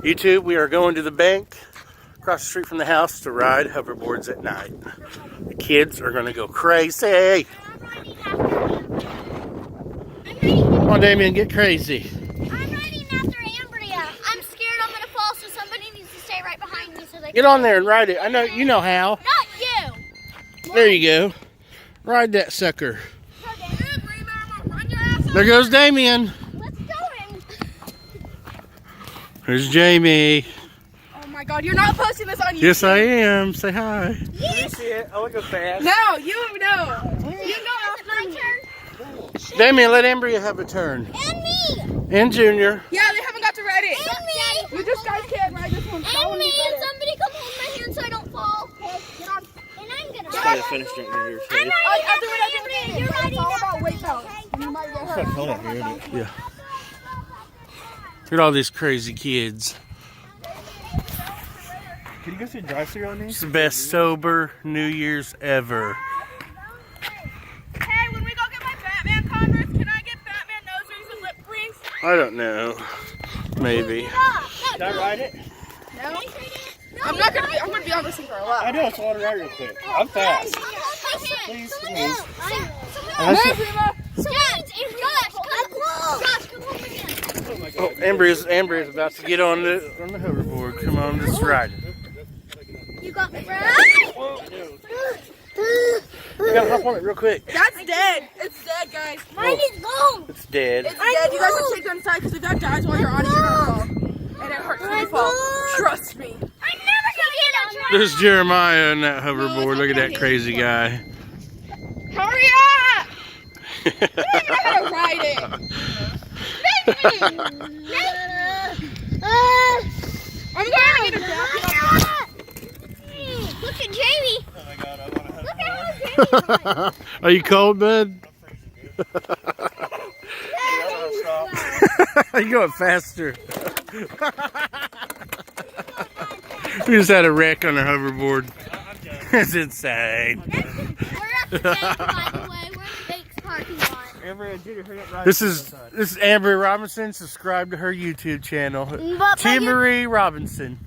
YouTube, we are going to the bank across the street from the house to ride hoverboards at night. The kids are going to go crazy. Come on, Damien, get crazy. I'm riding after Ambria. I'm scared I'm going to fall, so somebody needs to stay right behind me so they Get on there and ride it. I know, you know how. Not you. There you go. Ride that sucker. There goes Damien. Let's go in. There's Jamie. Oh my God, you're not posting this on YouTube. Yes, I am. Say hi. Yes. You see it? I want to go fast. No, you know. You go after my turn. Damien, let Ambria have a turn. And me. And Junior. Yeah, they haven't got to ride it. And me. You just guys can't ride this one. And me. And somebody come hold my hand so I don't fall. Get on. And I'm going to Try to finish drinking your I'm face. riding after Ambria. You're riding It's all after about weight me, count. okay? You might get hurt. Hold on, here it is. Yeah. Look at all these crazy kids. Can you go through the drive-thru on these? It's the best sober New Year's ever. Hey, when we go get my Batman Converse, can I get Batman nose rings and lip rings? I don't know. Maybe. Can I ride it? No. I'm not gonna be. I'm gonna be on this thing for a while. I know, so I want to ride real quick. I'm fast. Please, please. Hey, Prima. Oh, Ambria's about to get on the hoverboard. Come on, let's ride it. You got me, bro. You gotta hop on it real quick. That's dead. It's dead, guys. Mine is gone. It's dead. It's dead. You guys have to take it inside because if that dies while you're on it, you're gonna fall. And it hurts when you fall. Trust me. I never gonna get on track. There's Jeremiah on that hoverboard. Look at that crazy guy. Hurry up! You don't even know how to ride it. I'm going to get a jacket. Look at Jamie. Oh my God, I want to Look at how Jamie. Are you cold, bud? You're going faster. We just had a wreck on a hoverboard. It's insane. We're at the bank, by the way. We're in the bank's parking lot. This is Amber Robinson. Subscribe to her YouTube channel, But Timbery Robinson.